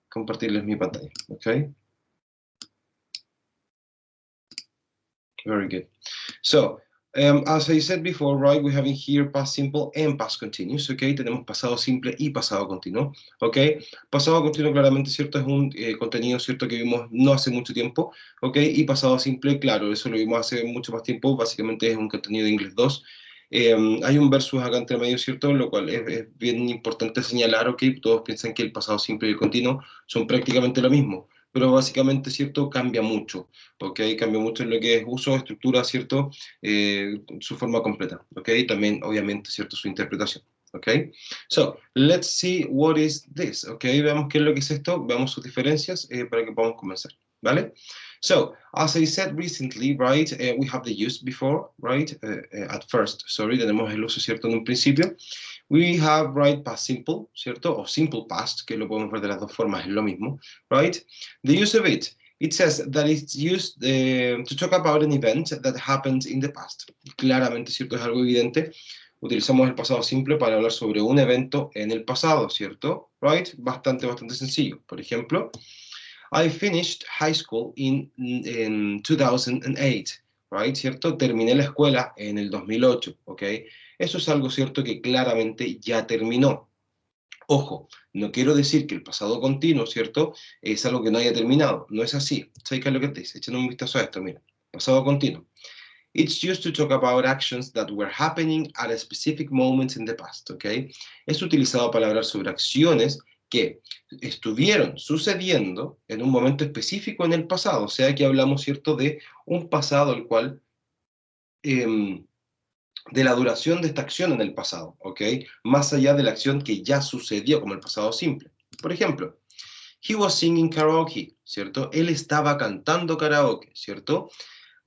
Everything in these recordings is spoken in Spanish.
compartirles mi pantalla, okay? Very good. So, as I said before, right, we have in here past simple and past continuous, okay? Tenemos pasado simple y pasado continuo, okay? Pasado continuo claramente, ¿cierto? Es un contenido, ¿cierto? Que vimos no hace mucho tiempo, okay? Y pasado simple, claro, eso lo vimos hace mucho más tiempo, básicamente es un contenido de inglés 2. Hay un versus acá entre medio, ¿cierto? Lo cual es bien importante señalar, ok, todos piensan que el pasado simple y el continuo son prácticamente lo mismo, pero básicamente, ¿cierto? Cambia mucho, ok, cambia mucho en lo que es uso, estructura, ¿cierto? Su forma completa, ok, también, obviamente, ¿cierto? Su interpretación, ok. So, let's see what is this, ok, veamos qué es lo que es esto, veamos sus diferencias para que podamos comenzar, ¿vale? So, as I said recently, right, we have the use before, right, at first, sorry, tenemos el uso, ¿cierto?, en un principio. We have, right, past simple, ¿cierto?, o simple past, que lo podemos ver de las dos formas, es lo mismo, right? The use of it, it says that it's used to talk about an event that happened in the past. Claramente, ¿cierto?, es algo evidente. Utilizamos el pasado simple para hablar sobre un evento en el pasado, ¿cierto? Right? Bastante sencillo. Por ejemplo, I finished high school in 2008, right? ¿Cierto? Terminé la escuela en el 2008, ¿ok? Eso es algo, ¿cierto?, que claramente ya terminó. Ojo, no quiero decir que el pasado continuo, ¿cierto?, es algo que no haya terminado. No es así. ¿Sabes qué es lo que te dice? Echen un vistazo a esto, mira. Pasado continuo. It's used to talk about actions that were happening at a specific moment in the past, ¿ok? Es utilizado para hablar sobre acciones que estuvieron sucediendo en un momento específico en el pasado. O sea, que hablamos, ¿cierto?, de un pasado el cual, de la duración de esta acción en el pasado, ¿ok? Más allá de la acción que ya sucedió, como el pasado simple. Por ejemplo, he was singing karaoke, ¿cierto? Él estaba cantando karaoke, ¿cierto?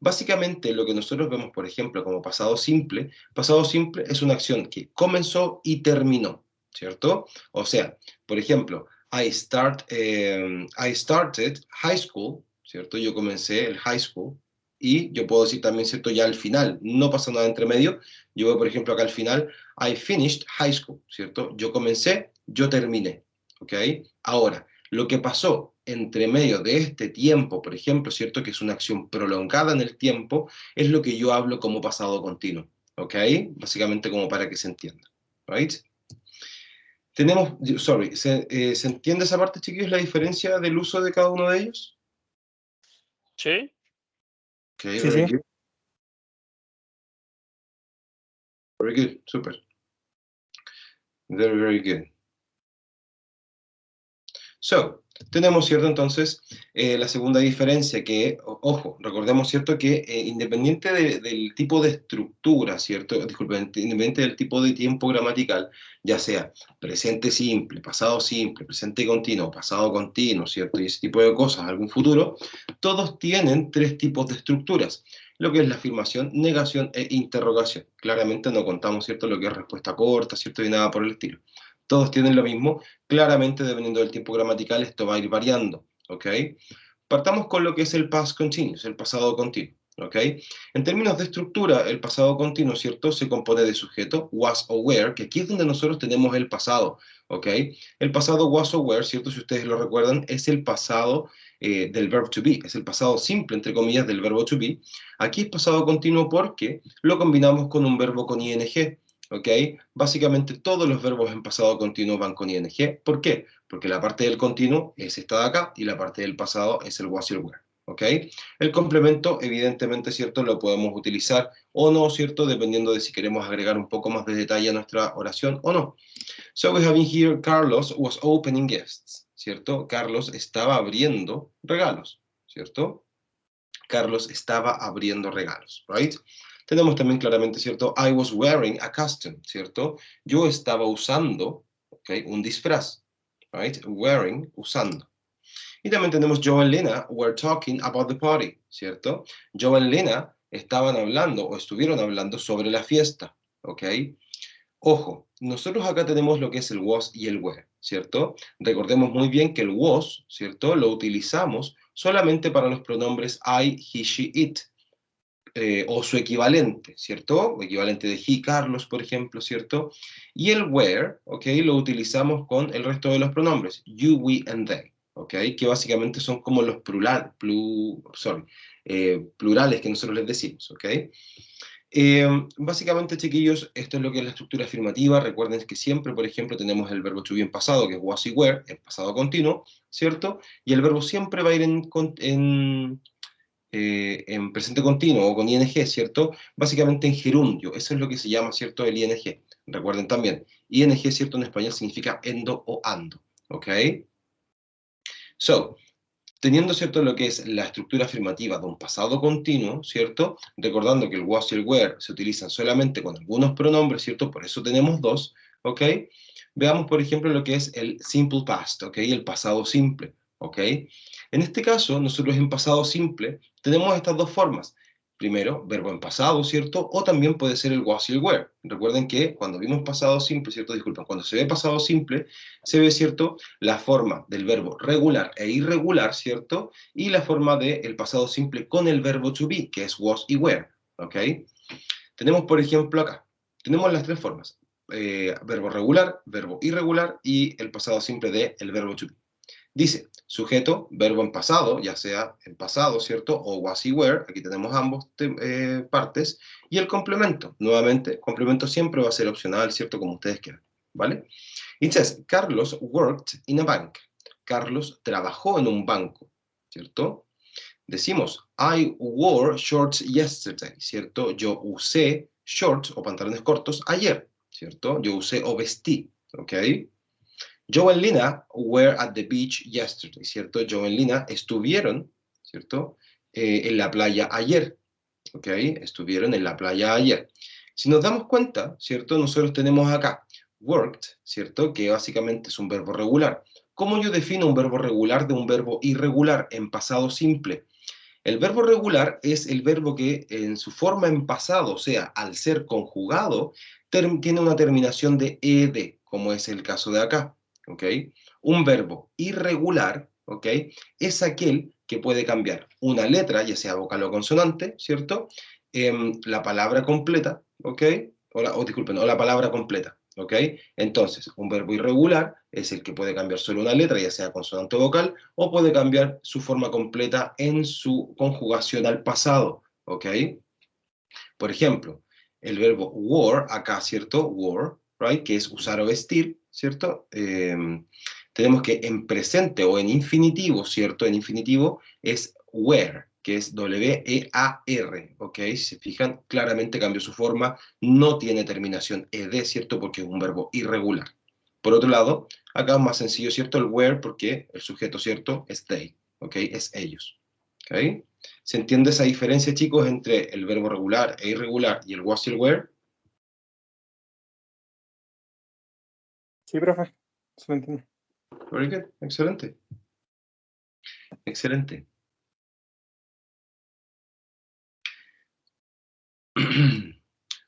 Básicamente lo que nosotros vemos, por ejemplo, como pasado simple es una acción que comenzó y terminó, ¿cierto? O sea, por ejemplo, I started high school, ¿cierto? Yo comencé el high school y yo puedo decir también, ¿cierto? Ya al final, no pasa nada entre medio. Yo voy, por ejemplo, acá al final, I finished high school, ¿cierto? Yo comencé, yo terminé, ¿ok? Ahora, lo que pasó entre medio de este tiempo, por ejemplo, ¿cierto?, que es una acción prolongada en el tiempo, es lo que yo hablo como pasado continuo, ¿ok? Básicamente como para que se entienda, ¿right? Tenemos, sorry, ¿se entiende esa parte, chiquillos, la diferencia del uso de cada uno de ellos? Sí. Okay, Sí, very sí. good. Very good, super. Very, very good. So, tenemos, ¿cierto?, entonces, la segunda diferencia que, ojo, recordemos, ¿cierto?, que independiente del tipo de estructura, ¿cierto?, disculpen, independiente del tipo de tiempo gramatical, ya sea presente simple, presente continuo, pasado continuo, ¿cierto?, y ese tipo de cosas, algún futuro, todos tienen tres tipos de estructuras, lo que es la afirmación, negación e interrogación. Claramente no contamos, ¿cierto?, lo que es respuesta corta, ¿cierto?, y nada por el estilo. Todos tienen lo mismo. Claramente, dependiendo del tiempo gramatical, esto va a ir variando, ¿ok? Partamos con lo que es el past continuous, el pasado continuo, ¿ok? En términos de estructura, el pasado continuo, ¿cierto?, se compone de sujeto, was o were, que aquí es donde nosotros tenemos el pasado, ¿ok? El pasado was o were, ¿cierto?, si ustedes lo recuerdan, es el pasado del verbo to be, es el pasado simple, entre comillas, del verbo to be. Aquí es pasado continuo porque lo combinamos con un verbo con ing, ¿ok? Básicamente todos los verbos en pasado continuo van con ing. ¿Por qué? Porque la parte del continuo es esta de acá y la parte del pasado es el was y el were, ¿ok? El complemento, evidentemente, ¿cierto?, lo podemos utilizar o no, ¿cierto?, dependiendo de si queremos agregar un poco más de detalle a nuestra oración o no. So we have in here, Carlos was opening gifts, ¿cierto? Carlos estaba abriendo regalos, ¿cierto? Carlos estaba abriendo regalos, right? Tenemos también claramente, ¿cierto? I was wearing a costume, ¿cierto? Yo estaba usando, ¿ok?, un disfraz, right? Wearing, usando. Y también tenemos Joe and Lena were talking about the party, ¿cierto? Joe and Lena estaban hablando o estuvieron hablando sobre la fiesta, ¿ok? Ojo, nosotros acá tenemos lo que es el was y el were, ¿cierto? Recordemos muy bien que el was, ¿cierto?, lo utilizamos solamente para los pronombres I, he, she, it. o su equivalente, ¿cierto? O equivalente de he, Carlos, por ejemplo, ¿cierto? Y el where, ¿ok? Lo utilizamos con el resto de los pronombres, you, we, and they, ¿ok? Que básicamente son como los plurales que nosotros les decimos, ¿ok? Básicamente, chiquillos, esto es lo que es la estructura afirmativa. Recuerden que siempre, por ejemplo, tenemos el verbo to be en pasado, que es was y were, en pasado continuo, ¿cierto? Y el verbo siempre va a ir en presente continuo o con ing, ¿cierto? Básicamente en gerundio. Eso es lo que se llama, ¿cierto? El ing. Recuerden también, ing, ¿cierto? En español significa endo o ando, ¿ok? So, teniendo, ¿cierto?, lo que es la estructura afirmativa de un pasado continuo, ¿cierto? Recordando que el was y el were se utilizan solamente con algunos pronombres, ¿cierto? Por eso tenemos dos, ¿ok? Veamos, por ejemplo, lo que es el simple past, ¿ok? El pasado simple, ¿ok? En este caso, nosotros en pasado simple tenemos estas dos formas. Primero, verbo en pasado, ¿cierto? O también puede ser el was y el were. Recuerden que cuando vimos pasado simple, ¿cierto? Disculpen, cuando se ve pasado simple, se ve, ¿cierto?, la forma del verbo regular e irregular, ¿cierto? Y la forma del pasado simple con el verbo to be, que es was y were, ¿ok? Tenemos, por ejemplo, acá, tenemos las tres formas. Verbo regular, verbo irregular y el pasado simple del verbo to be. Dice, sujeto, verbo en pasado, ya sea en pasado, ¿cierto? O was y were, aquí tenemos ambos partes. Y el complemento, nuevamente, complemento siempre va a ser opcional, ¿cierto? Como ustedes quieran, ¿vale? It says, Carlos worked in a bank. Carlos trabajó en un banco, ¿cierto? Decimos, I wore shorts yesterday, ¿cierto? Yo usé shorts o pantalones cortos ayer, ¿cierto? Yo usé o vestí, ¿ok? Joe and Lina were at the beach yesterday, ¿cierto? Joe and Lina estuvieron, ¿cierto? En la playa ayer, ¿ok? Estuvieron en la playa ayer. Si nos damos cuenta, ¿cierto? Nosotros tenemos acá worked, ¿cierto? Que básicamente es un verbo regular. ¿Cómo yo defino un verbo regular de un verbo irregular en pasado simple? El verbo regular es el verbo que en su forma en pasado, o sea, al ser conjugado, tiene una terminación de ed, como es el caso de acá, ¿ok? Un verbo irregular, ¿ok? Es aquel que puede cambiar una letra, ya sea vocal o consonante, ¿cierto? La palabra completa, ¿ok? Disculpen, o la palabra completa, ¿ok? Entonces, un verbo irregular es el que puede cambiar solo una letra, ya sea consonante o vocal, o puede cambiar su forma completa en su conjugación al pasado, ¿ok? Por ejemplo, el verbo wore, acá, ¿cierto? Wore, right? Que es usar o vestir, ¿cierto? Tenemos que en presente o en infinitivo, ¿cierto? En infinitivo es wear, que es W-E-A-R, ¿ok? Si se fijan, claramente cambió su forma, no tiene terminación ed, ¿cierto? Porque es un verbo irregular. Por otro lado, acá es más sencillo, ¿cierto? El where, porque el sujeto, ¿cierto? Es they, ¿ok? Es ellos, ¿ok? ¿Se entiende esa diferencia, chicos, entre el verbo regular e irregular y el was y el were? Sí, profe. Se lo entiendo. Very good. Excelente. Excelente.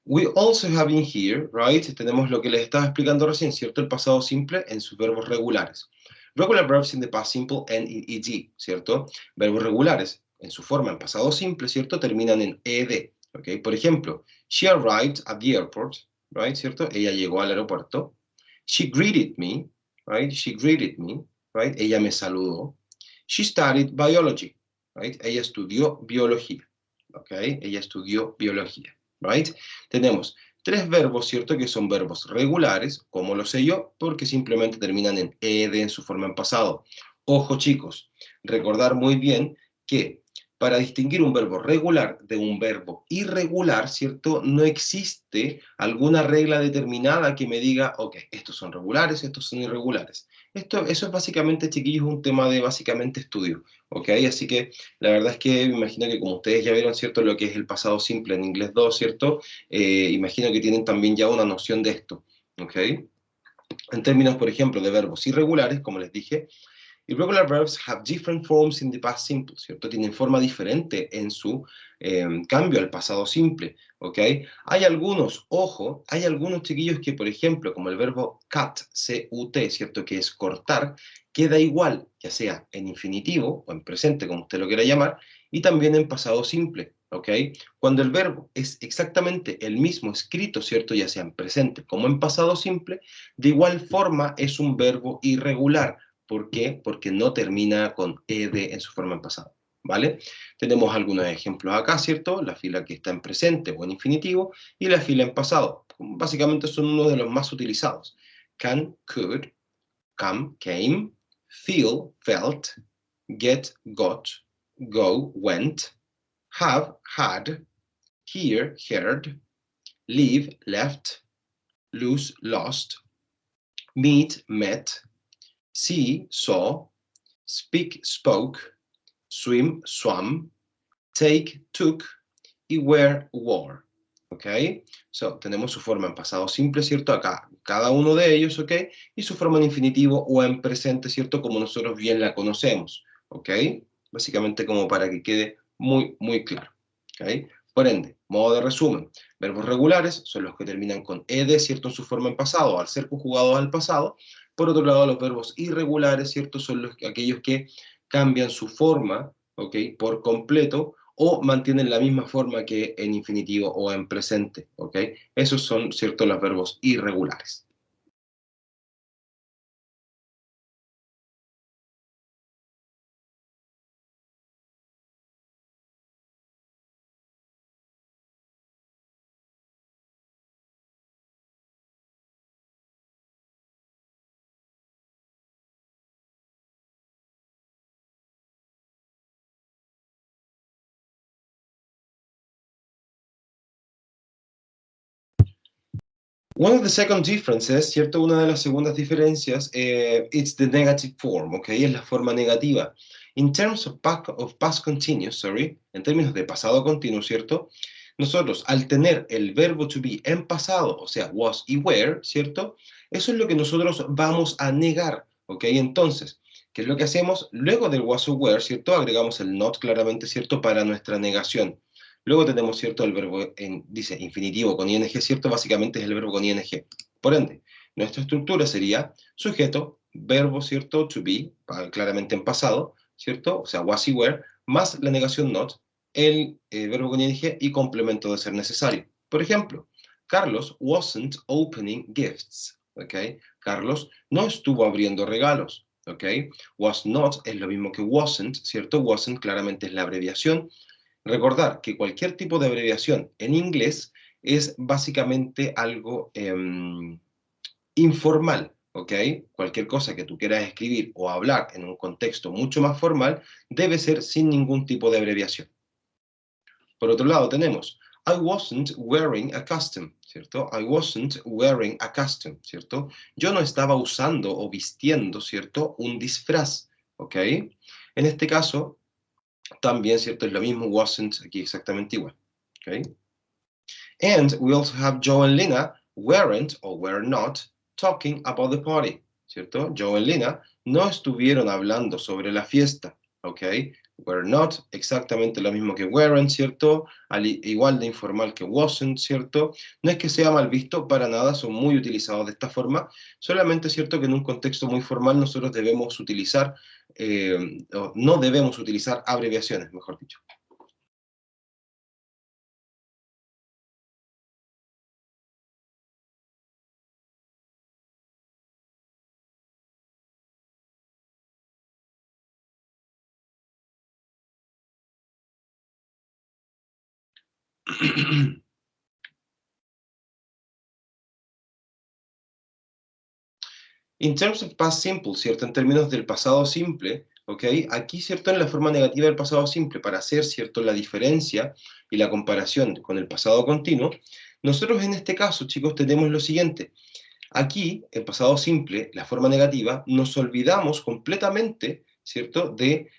We also have in here, right? Tenemos lo que les estaba explicando recién, ¿cierto? El pasado simple en sus verbos regulares. Regular verbs in the past simple and in ed, ¿cierto? Verbos regulares en su forma en pasado simple, ¿cierto? Terminan en ed, ¿ok? Por ejemplo, she arrived at the airport, right? ¿Cierto? Ella llegó al aeropuerto. She greeted me, right? She greeted me, right? Ella me saludó. She studied biology, right? Ella estudió biología, ¿ok? Ella estudió biología, right? Tenemos tres verbos, ¿cierto? Que son verbos regulares. ¿Cómo lo sé yo? Porque simplemente terminan en ed en su forma en pasado. Ojo, chicos, recordar muy bien que para distinguir un verbo regular de un verbo irregular, ¿cierto? No existe alguna regla determinada que me diga, ok, estos son regulares, estos son irregulares. Eso es básicamente, chiquillos, un tema de básicamente estudio, ¿ok? Así que la verdad es que me imagino que como ustedes ya vieron, ¿cierto? Lo que es el pasado simple en inglés 2, ¿cierto? Imagino que tienen también ya una noción de esto, ¿ok? En términos, por ejemplo, de verbos irregulares, como les dije, irregular verbs have different forms in the past simple, ¿cierto? Tienen forma diferente en su cambio al pasado simple, ¿ok? Hay algunos, ojo, hay algunos chiquillos que, por ejemplo, como el verbo cut, C-U-T, ¿cierto? Que es cortar, queda igual, ya sea en infinitivo o en presente, como usted lo quiera llamar, y también en pasado simple, ¿ok? Cuando el verbo es exactamente el mismo escrito, ¿cierto? Ya sea en presente como en pasado simple, de igual forma es un verbo irregular. ¿Por qué? Porque no termina con ed en su forma en pasado, ¿vale? Tenemos algunos ejemplos acá, ¿cierto? La fila que está en presente o en infinitivo y la fila en pasado. Básicamente son uno de los más utilizados. Can, could, come, came, feel, felt, get, got, go, went, have, had, hear, heard, leave, left, lose, lost, meet, met, see, saw, speak, spoke, swim, swam, take, took, y wear, wore. ¿Ok? So, tenemos su forma en pasado simple, ¿cierto? Acá, cada uno de ellos, ¿ok? Y su forma en infinitivo o en presente, ¿cierto? Como nosotros bien la conocemos, ¿ok? Básicamente como para que quede muy, muy claro, ¿ok? Por ende, modo de resumen, verbos regulares son los que terminan con ed, ¿cierto? En su forma en pasado, al ser conjugados al pasado. Por otro lado, los verbos irregulares, ¿cierto? Son aquellos que cambian su forma, ¿ok? Por completo, o mantienen la misma forma que en infinitivo o en presente, ¿ok? Esos son, ¿cierto?, los verbos irregulares. One of the second differences, ¿cierto? Una de las segundas diferencias, it's the negative form, ¿ok? Es la forma negativa. In terms of past continuous, sorry, en términos de pasado continuo, ¿cierto? Nosotros, al tener el verbo to be en pasado, o sea, was y were, ¿cierto? Eso es lo que nosotros vamos a negar, ¿ok? Entonces, ¿qué es lo que hacemos? Luego del was o were, ¿cierto? Agregamos el not claramente, ¿cierto? Para nuestra negación. Luego tenemos, ¿cierto?, el verbo, dice infinitivo con ing, ¿cierto? Básicamente es el verbo con ing. Por ende, nuestra estructura sería sujeto, verbo, ¿cierto?, to be, claramente en pasado, ¿cierto? O sea, was y were, más la negación not, el verbo con ing y complemento de ser necesario. Por ejemplo, Carlos wasn't opening gifts, ¿ok? Carlos no estuvo abriendo regalos, ¿ok? Was not es lo mismo que wasn't, ¿cierto? Wasn't claramente es la abreviación. Recordar que cualquier tipo de abreviación en inglés es básicamente algo informal, ¿ok? Cualquier cosa que tú quieras escribir o hablar en un contexto mucho más formal debe ser sin ningún tipo de abreviación. Por otro lado tenemos I wasn't wearing a costume, ¿cierto? I wasn't wearing a costume, ¿cierto? Yo no estaba usando o vistiendo, ¿cierto?, un disfraz, ¿ok? En este caso, también, ¿cierto? Es lo mismo, wasn't, aquí exactamente igual. Okay? And we also have Joe and Lina weren't or were not talking about the party, ¿cierto? Joe and Lina no estuvieron hablando sobre la fiesta, ¿ok? Were not, exactamente lo mismo que weren't, ¿cierto? Igual de informal que wasn't, ¿cierto? No es que sea mal visto, para nada, son muy utilizados de esta forma, solamente es cierto que en un contexto muy formal nosotros debemos utilizar, no debemos utilizar abreviaciones, mejor dicho. In terms of past simple, ¿cierto? En términos del pasado simple, ¿ok? Aquí, ¿cierto? En la forma negativa del pasado simple, para hacer, ¿cierto?, la diferencia y la comparación con el pasado continuo, nosotros en este caso, chicos, tenemos lo siguiente. Aquí, el pasado simple, la forma negativa, nos olvidamos completamente, ¿cierto?, de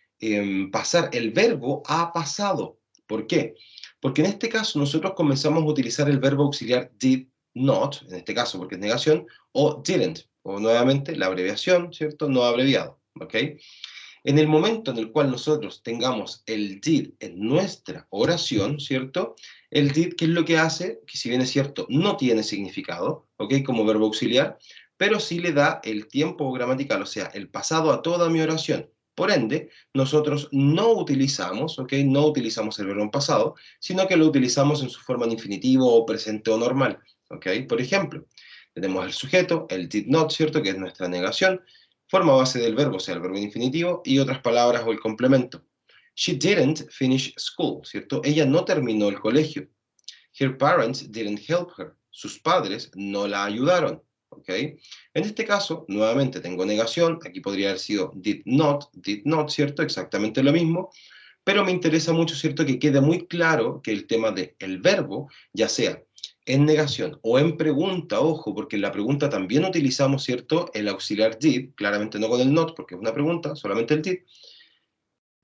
pasar el verbo a pasado. ¿Por qué? Porque en este caso nosotros comenzamos a utilizar el verbo auxiliar did not, en este caso porque es negación, o didn't, o nuevamente la abreviación, ¿cierto?, no abreviado, ¿ok? En el momento en el cual nosotros tengamos el did en nuestra oración, ¿cierto? El did, ¿qué es lo que hace? Que si bien es cierto, no tiene significado, ¿ok? Como verbo auxiliar, pero sí le da el tiempo gramatical, o sea, el pasado a toda mi oración, Por ende, nosotros no utilizamos, ¿ok? No utilizamos el verbo en pasado, sino que lo utilizamos en su forma en infinitivo o presente o normal, ¿ok? Por ejemplo, tenemos el sujeto, el did not, ¿cierto? Que es nuestra negación, forma base del verbo, o sea, el verbo en infinitivo, y otras palabras o el complemento. She didn't finish school, ¿cierto? Ella no terminó el colegio. Her parents didn't help her. Sus padres no la ayudaron. ¿Ok? En este caso, nuevamente tengo negación. Aquí podría haber sido did not, ¿cierto? Exactamente lo mismo. Pero me interesa mucho, ¿cierto? Que quede muy claro que el tema del verbo, ya sea en negación o en pregunta, ojo, porque en la pregunta también utilizamos, ¿cierto? El auxiliar did, claramente no con el not, porque es una pregunta, solamente el did,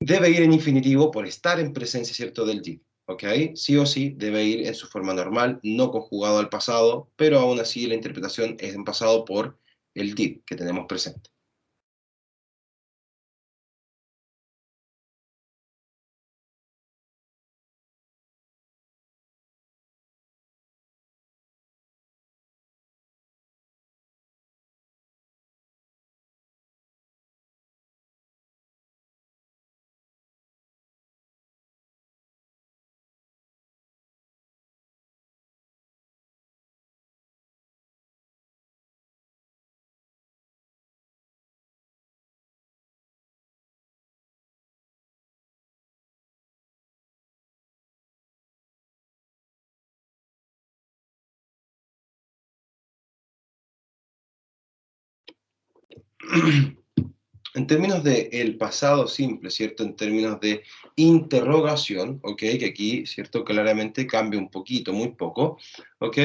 debe ir en infinitivo por estar en presencia, ¿cierto?, del did, ¿ok? Sí o sí debe ir en su forma normal, no conjugado al pasado, pero aún así la interpretación es en pasado por el did que tenemos presente. En términos de el pasado simple, ¿cierto? En términos de interrogación, ¿ok? Que aquí, ¿cierto? Claramente cambia un poquito, muy poco, ¿ok?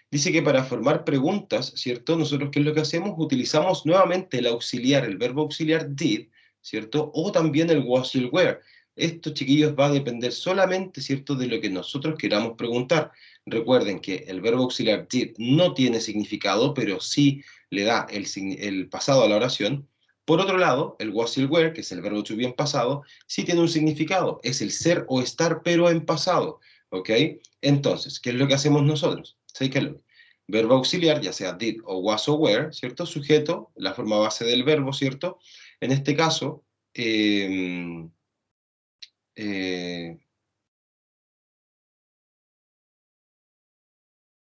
Dice que para formar preguntas, ¿cierto? Nosotros, ¿qué es lo que hacemos? Utilizamos nuevamente el auxiliar, el verbo auxiliar did, ¿cierto? O también el was y el were. Esto, chiquillos, va a depender solamente, ¿cierto?, de lo que nosotros queramos preguntar. Recuerden que el verbo auxiliar did no tiene significado, pero sí le da el pasado a la oración. Por otro lado, el was y el were, que es el verbo to be en pasado, sí tiene un significado, es el ser o estar, pero en pasado, ¿ok? Entonces, ¿qué es lo que hacemos nosotros? ¿Sabéis qué es lo que? Verbo auxiliar, ya sea did o was o were, ¿cierto? Sujeto, la forma base del verbo, ¿cierto? En este caso,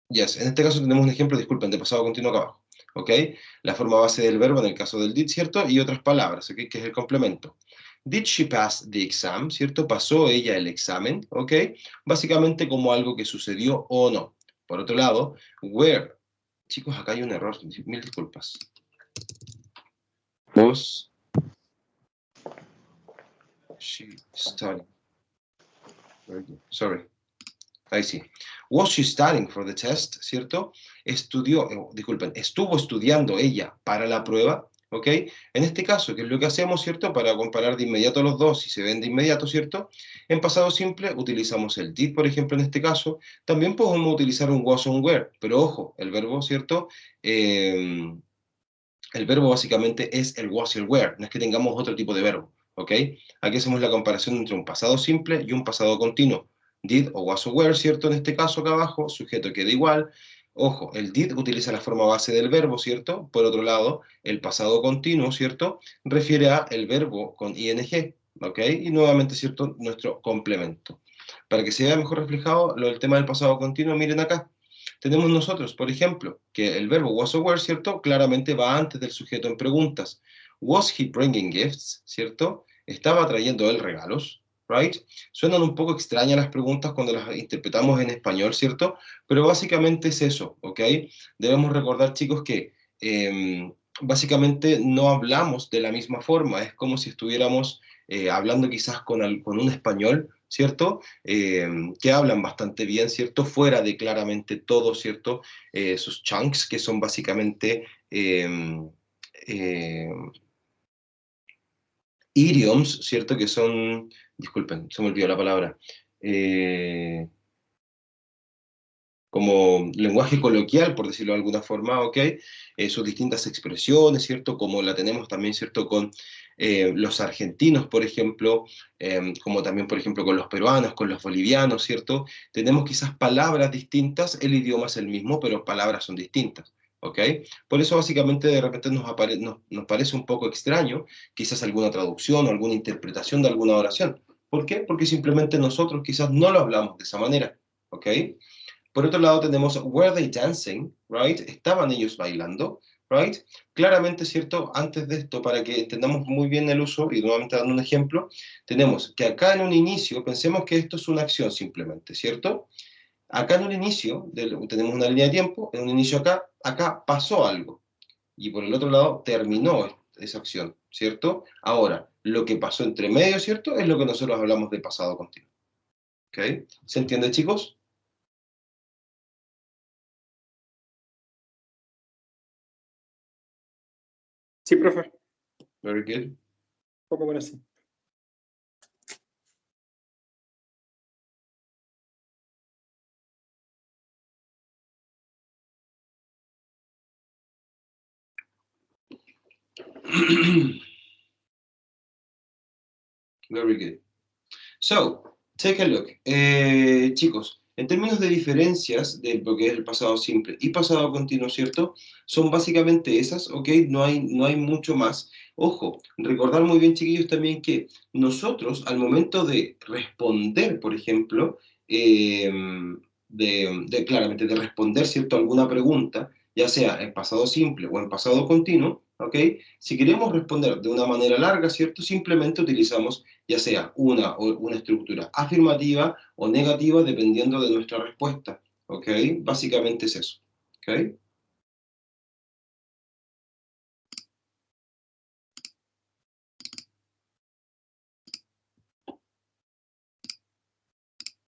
yes, en este caso tenemos un ejemplo, disculpen, de pasado continuo acá abajo, ¿ok? La forma base del verbo en el caso del did, ¿cierto? Y otras palabras, ¿ok? Que es el complemento. Did she pass the exam, ¿cierto? ¿Pasó ella el examen? ¿Ok? Básicamente como algo que sucedió o no. Por otro lado, where, chicos, acá hay un error, mil disculpas. Was she studying? Sorry. Ahí sí. Was she studying for the test, ¿cierto? Disculpen, estuvo estudiando ella para la prueba, ¿ok? En este caso, ¿qué es lo que hacemos, ¿cierto? Para comparar de inmediato los dos, si se ven de inmediato, ¿cierto? En pasado simple utilizamos el did, por ejemplo, en este caso. También podemos utilizar un was o un were, pero ojo, el verbo, ¿cierto? El verbo básicamente es el was y el were, no es que tengamos otro tipo de verbo, ¿ok? Aquí hacemos la comparación entre un pasado simple y un pasado continuo. Did o was o were, ¿cierto? En este caso acá abajo, sujeto queda igual. Ojo, el did utiliza la forma base del verbo, ¿cierto? Por otro lado, el pasado continuo, ¿cierto? Refiere a el verbo con ing, ¿ok? Y nuevamente, ¿cierto? Nuestro complemento. Para que se vea mejor reflejado lo del tema del pasado continuo, miren acá. Tenemos nosotros, por ejemplo, que el verbo was or were, ¿cierto? Claramente va antes del sujeto en preguntas. Was he bringing gifts, ¿cierto? ¿Estaba trayendo él regalos? Right? Suenan un poco extrañas las preguntas cuando las interpretamos en español, ¿cierto? Pero básicamente es eso, ¿ok? Debemos recordar, chicos, que básicamente no hablamos de la misma forma. Es como si estuviéramos hablando quizás con un español, ¿cierto? Que hablan bastante bien, ¿cierto? Fuera de claramente todo, ¿cierto? Sus chunks, que son básicamente eh, idioms, ¿cierto? Que son, disculpen, se me olvidó la palabra, como lenguaje coloquial, por decirlo de alguna forma, ¿ok? Sus distintas expresiones, ¿cierto? Como la tenemos también, ¿cierto? Con los argentinos, por ejemplo, como también, por ejemplo, con los peruanos, con los bolivianos, ¿cierto? Tenemos quizás palabras distintas, el idioma es el mismo, pero palabras son distintas, ¿ok? Por eso básicamente de repente nos parece un poco extraño quizás alguna traducción o alguna interpretación de alguna oración. ¿Por qué? Porque simplemente nosotros quizás no lo hablamos de esa manera, ¿ok? Por otro lado tenemos were they dancing, right? Estaban ellos bailando, right? Claramente, ¿cierto? Antes de esto, para que entendamos muy bien el uso, y nuevamente dando un ejemplo, tenemos que acá en un inicio, pensemos que esto es una acción simplemente, ¿cierto? Acá en un inicio, tenemos una línea de tiempo, en un inicio acá pasó algo, y por el otro lado terminó esa acción, ¿cierto? Ahora, lo que pasó entre medio, ¿cierto? Es lo que nosotros hablamos de pasado continuo, ¿ok? ¿Se entiende, chicos? Sí, profe. Very good. Poco por así. Very good. So, take a look. Chicos, en términos de diferencias de lo que es el pasado simple y pasado continuo, ¿cierto? Son básicamente esas, ¿ok? No hay mucho más. Ojo, recordar muy bien, chiquillos, también que nosotros, al momento de responder, por ejemplo, eh, claramente de responder, ¿cierto?, alguna pregunta, ya sea en pasado simple o en pasado continuo, ¿ok? Si queremos responder de una manera larga, ¿cierto? Simplemente utilizamos ya sea una estructura afirmativa o negativa dependiendo de nuestra respuesta, ¿ok? Básicamente es eso, ¿ok?